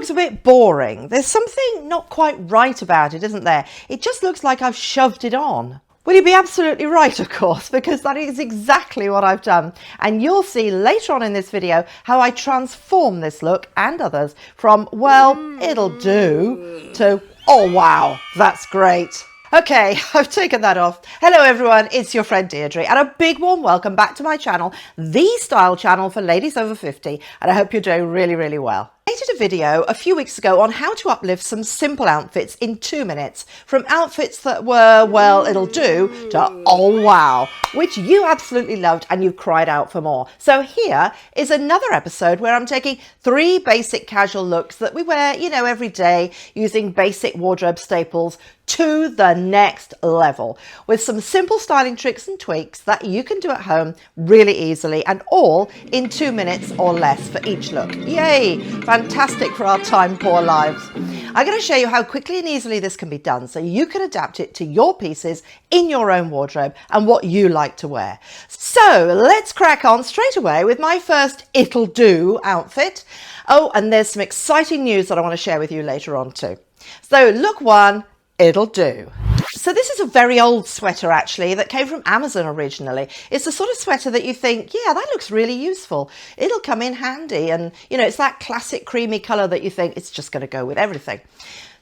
looks a bit boring. There's something not quite right about it, isn't there? It just looks like I've shoved it on. Well, you'd be absolutely right, of course, because that is exactly what I've done. And you'll see later on in this video how I transform this look and others from, well, it'll do, to, oh wow, that's great. Okay, I've taken that off. Hello everyone, it's your friend Deirdre, and a big warm welcome back to my channel, the style channel for ladies over 50, and I hope you're doing really, really well. I did a video a few weeks ago on how to uplift some simple outfits in 2 minutes, from outfits that were, well, it'll do, to oh wow, which you absolutely loved and you cried out for more. So here is another episode where I'm taking 3 basic casual looks that we wear, you know, every day, using basic wardrobe staples to the next level, with some simple styling tricks and tweaks that you can do at home really easily, and all in 2 minutes or less for each look. Yay! Fantastic for our time poor lives. I'm going to show you how quickly and easily this can be done so you can adapt it to your pieces in your own wardrobe and what you like to wear. So let's crack on straight away with my first it'll do outfit. Oh, and there's some exciting news that I want to share with you later on too. So look 1, it'll do. So this is a very old sweater actually that came from Amazon originally. It's the sort of sweater that you think, yeah, that looks really useful. It'll come in handy, and you know, it's that classic creamy colour that you think it's just going to go with everything.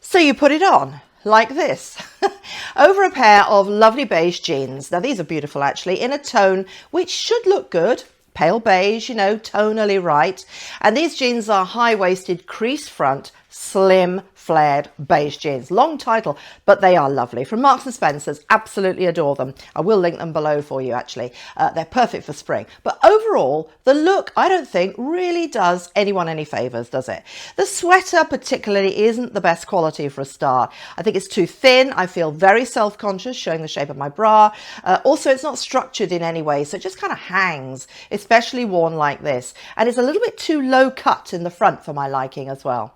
So you put it on like this over a pair of lovely beige jeans. Now these are beautiful actually, in a tone which should look good. Pale beige, you know, tonally right. And these jeans are high-waisted, crease front, slim, flared beige jeans. Long title, but they are lovely. From Marks and Spencer's, absolutely adore them. I will link them below for you actually. They're perfect for spring. But overall, the look, I don't think, really does anyone any favours, does it? The sweater particularly isn't the best quality for a start. I think it's too thin. I feel very self-conscious showing the shape of my bra. Also, it's not structured in any way, so it just kind of hangs, especially worn like this. And it's a little bit too low cut in the front for my liking as well.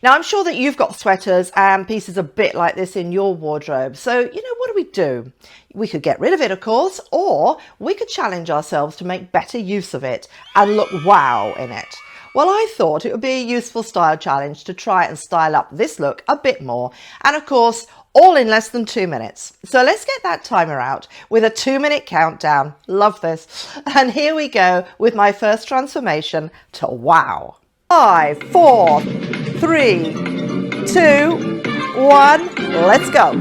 Now, I'm sure that you've got sweaters and pieces a bit like this in your wardrobe. So, you know, what do? We could get rid of it, of course, or we could challenge ourselves to make better use of it and look wow in it. Well, I thought it would be a useful style challenge to try and style up this look a bit more. And of course, all in less than 2 minutes. So let's get that timer out with a 2-minute countdown. Love this. And here we go with my first transformation to wow. 5, 4, 3, 2, 1, let's go.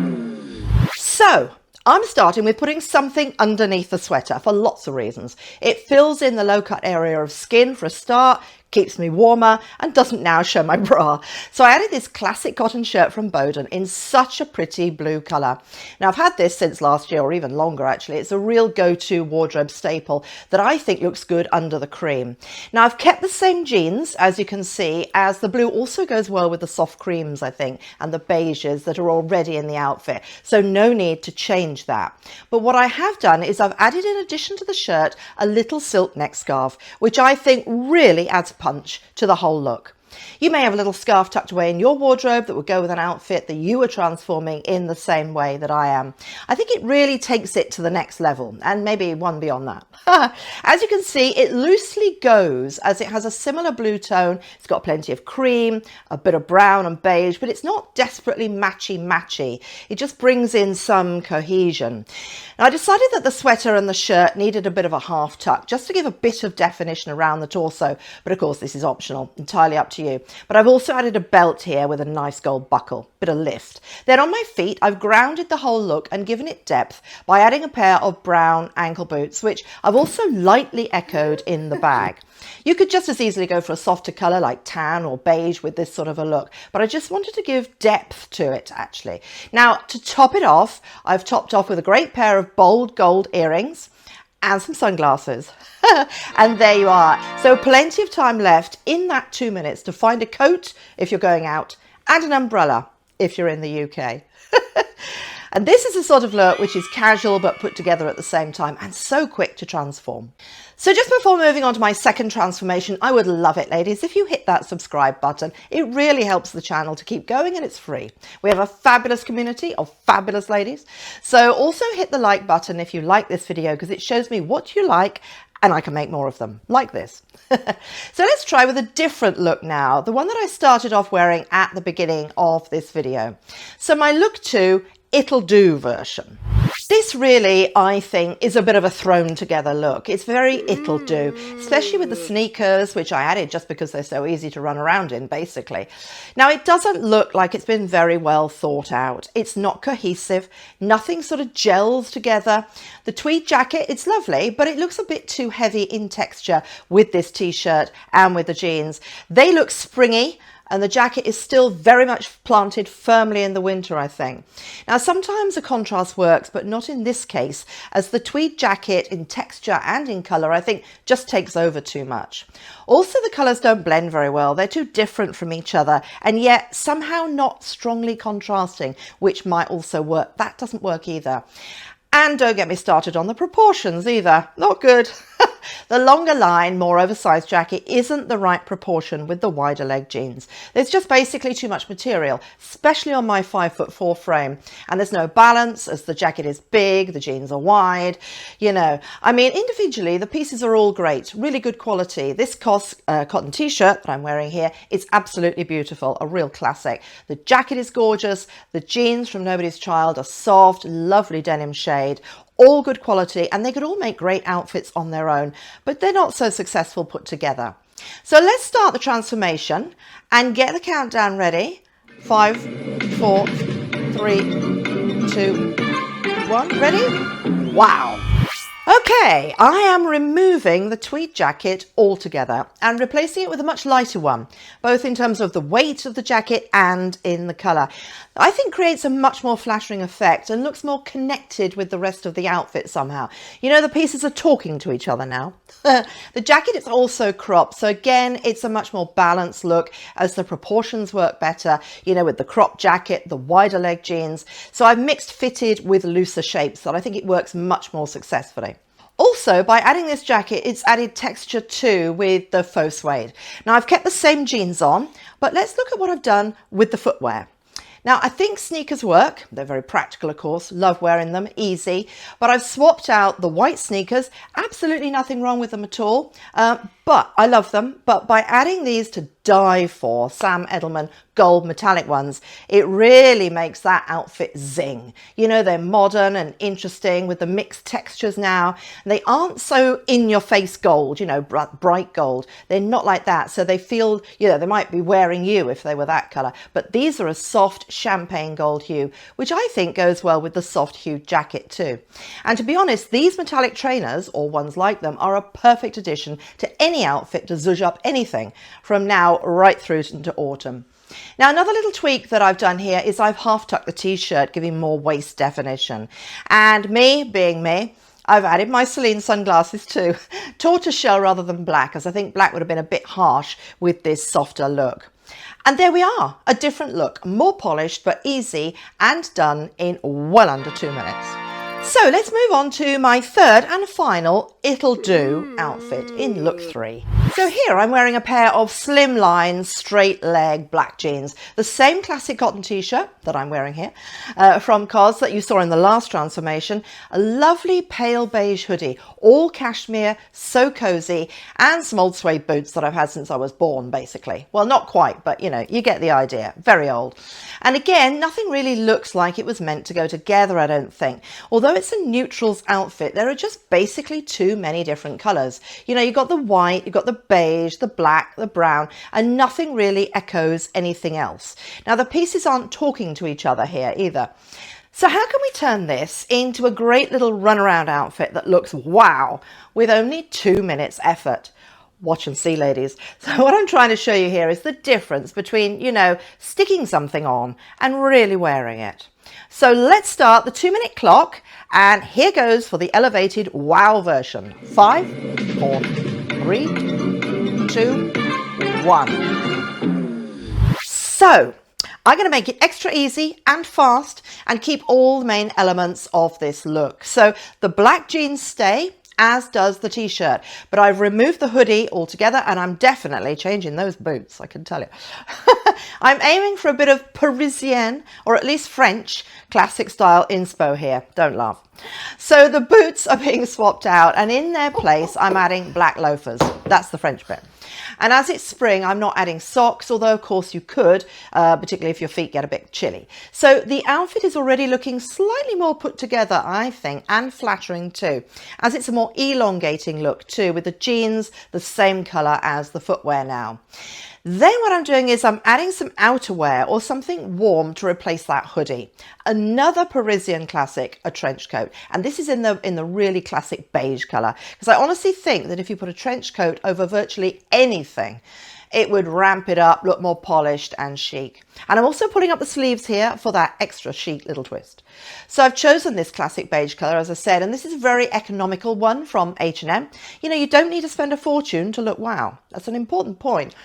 So I'm starting with putting something underneath the sweater for lots of reasons. It fills in the low cut area of skin for a start, keeps me warmer, and doesn't now show my bra. So I added this classic cotton shirt from Boden in such a pretty blue colour. Now I've had this since last year, or even longer actually. It's a real go-to wardrobe staple that I think looks good under the cream. Now I've kept the same jeans, as you can see, as the blue also goes well with the soft creams, I think, and the beiges that are already in the outfit. So no need to change that. But what I have done is I've added, in addition to the shirt, a little silk neck scarf, which I think really adds punch to the whole look. You may have a little scarf tucked away in your wardrobe that would go with an outfit that you are transforming in the same way that I am. I think it really takes it to the next level, and maybe one beyond that. As you can see, it loosely goes as it has a similar blue tone. It's got plenty of cream, a bit of brown and beige, but it's not desperately matchy. It just brings in some cohesion. Now, I decided that the sweater and the shirt needed a bit of a half tuck just to give a bit of definition around the torso, but of course this is optional, entirely up to you. But I've also added a belt here with a nice gold buckle, bit of lift. Then on my feet, I've grounded the whole look and given it depth by adding a pair of brown ankle boots, which I've also lightly echoed in the bag. You could just as easily go for a softer colour like tan or beige with this sort of a look, but I just wanted to give depth to it actually. Now, to top it off, I've topped off with a great pair of bold gold earrings and some sunglasses. And there you are. So plenty of time left in that 2 minutes to find a coat if you're going out, and an umbrella if you're in the UK. And this is the sort of look which is casual but put together at the same time, and so quick to transform. So just before moving on to my second transformation, I would love it, ladies, if you hit that subscribe button. It really helps the channel to keep going, and it's free. We have a fabulous community of fabulous ladies. So also hit the like button if you like this video, because it shows me what you like and I can make more of them like this. So let's try with a different look now, the one that I started off wearing at the beginning of this video. So my look 2, it'll do version. This really, I think, is a bit of a thrown together look. It's very it'll do, especially with the sneakers, which I added just because they're so easy to run around in, basically. Now, it doesn't look like it's been very well thought out. It's not cohesive. Nothing sort of gels together. The tweed jacket, it's lovely, but it looks a bit too heavy in texture with this t-shirt and with the jeans. They look springy, and the jacket is still very much planted firmly in the winter, I think. Now, sometimes a contrast works, but not in this case, as the tweed jacket in texture and in colour, I think, just takes over too much. Also, the colours don't blend very well. They're too different from each other, and yet somehow not strongly contrasting, which might also work. That doesn't work either. And don't get me started on the proportions either. Not good. The longer line, more oversized jacket isn't the right proportion with the wider leg jeans. There's just basically too much material, especially on my 5'4" frame. And there's no balance as the jacket is big, the jeans are wide. You know, I mean, individually, the pieces are all great, really good quality. This cotton t-shirt that I'm wearing here is absolutely beautiful, a real classic. The jacket is gorgeous. The jeans from Nobody's Child are soft, lovely denim shade. All good quality, and they could all make great outfits on their own, but they're not so successful put together. So let's start the transformation and get the countdown ready. 5, 4, 3, 2, 1. Ready? Wow. Okay, I am removing the tweed jacket altogether and replacing it with a much lighter one, both in terms of the weight of the jacket and in the colour. I think creates a much more flattering effect and looks more connected with the rest of the outfit somehow. You know, the pieces are talking to each other now. The jacket is also cropped, so again, it's a much more balanced look as the proportions work better, you know, with the crop jacket, the wider leg jeans. So I've mixed fitted with looser shapes that I think it works much more successfully. Also, by adding this jacket, it's added texture too with the faux suede. Now, I've kept the same jeans on, but let's look at what I've done with the footwear. Now, I think sneakers work. They're very practical, of course. Love wearing them, easy. But I've swapped out the white sneakers. Absolutely nothing wrong with them at all. But I love them. But by adding these to die for, Sam Edelman gold metallic ones, it really makes that outfit zing. You know, they're modern and interesting with the mixed textures now. They aren't so in-your-face gold, you know, bright gold. They're not like that. So they feel, you know, they might be wearing you if they were that colour. But these are a soft champagne gold hue, which I think goes well with the soft hue jacket too. And to be honest, these metallic trainers, or ones like them, are a perfect addition to any outfit to zhuzh up anything from now right through into autumn. Now, another little tweak that I've done here is I've half tucked the t-shirt, giving more waist definition. And me, being me, I've added my Celine sunglasses too, tortoiseshell rather than black, as I think black would have been a bit harsh with this softer look. And there we are, a different look, more polished but easy and done in well under 2 minutes. So let's move on to my third and final it'll do outfit in look 3. So here I'm wearing a pair of slimline straight leg black jeans, the same classic cotton t-shirt that I'm wearing here from COS that you saw in the last transformation, a lovely pale beige hoodie, all cashmere, so cozy, and some old suede boots that I've had since I was born, basically. Well, not quite, but you know, you get the idea, very old. And again, nothing really looks like it was meant to go together, I don't think. Although it's a neutrals outfit, there are just basically too many different colours. You know, you've got the white, you've got the beige, the black, the brown, and nothing really echoes anything else. Now, the pieces aren't talking to each other here either. So how can we turn this into a great little runaround outfit that looks wow with only 2 minutes effort? Watch and see, ladies. So what I'm trying to show you here is the difference between, you know, sticking something on and really wearing it. So let's start the 2-minute clock, and here goes for the elevated wow version. 5, 4, 3, 2, 1. So I'm going to make it extra easy and fast and keep all the main elements of this look. So the black jeans stay, as does the t-shirt, but I've removed the hoodie altogether, and I'm definitely changing those boots, I can tell you. I'm aiming for a bit of Parisian, or at least French, classic style inspo here. Don't laugh. So the boots are being swapped out, and in their place I'm adding black loafers. That's the French bit. And as it's spring, I'm not adding socks, although of course you could, particularly if your feet get a bit chilly. So the outfit is already looking slightly more put together, I think, and flattering too, as it's a more elongating look too, with the jeans the same colour as the footwear now. Then what I'm doing is I'm adding some outerwear or something warm to replace that hoodie. Another Parisian classic, a trench coat. And this is in the really classic beige colour, because I honestly think that if you put a trench coat over virtually anything, it would ramp it up, look more polished and chic. And I'm also pulling up the sleeves here for that extra chic little twist. So I've chosen this classic beige colour, as I said, and this is a very economical one from H&M. You know, you don't need to spend a fortune to look wow. That's an important point.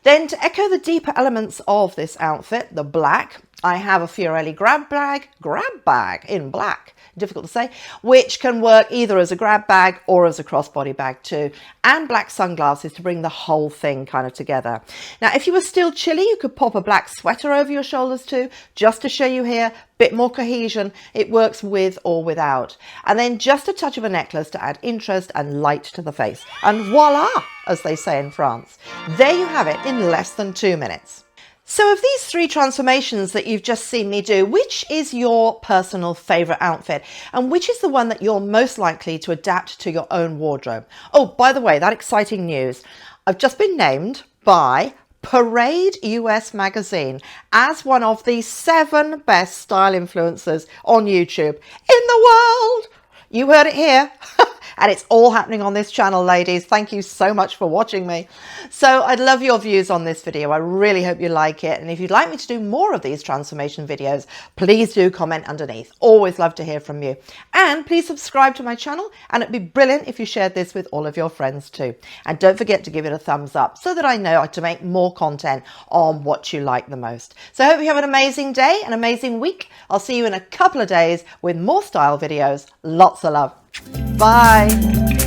Then to echo the deeper elements of this outfit, the black, I have a Fiorelli grab bag in black, difficult to say, which can work either as a grab bag or as a crossbody bag too, and black sunglasses to bring the whole thing kind of together. Now, if you were still chilly, you could pop a black sweater over your shoulders too, just to show you here, bit more cohesion. It works with or without. And then just a touch of a necklace to add interest and light to the face. And voila, as they say in France. There you have it in less than 2 minutes. So of these 3 transformations that you've just seen me do, which is your personal favourite outfit? And which is the one that you're most likely to adapt to your own wardrobe? Oh, by the way, that exciting news. I've just been named by Parade US magazine as one of the 7 best style influencers on YouTube in the world. You heard it here. And it's all happening on this channel, ladies. Thank you so much for watching me. So I'd love your views on this video. I really hope you like it. And if you'd like me to do more of these transformation videos, please do comment underneath. Always love to hear from you. And please subscribe to my channel. And it'd be brilliant if you shared this with all of your friends too. And don't forget to give it a thumbs up so that I know to make more content on what you like the most. So I hope you have an amazing day, an amazing week. I'll see you in a couple of days with more style videos. Lots of love. Bye.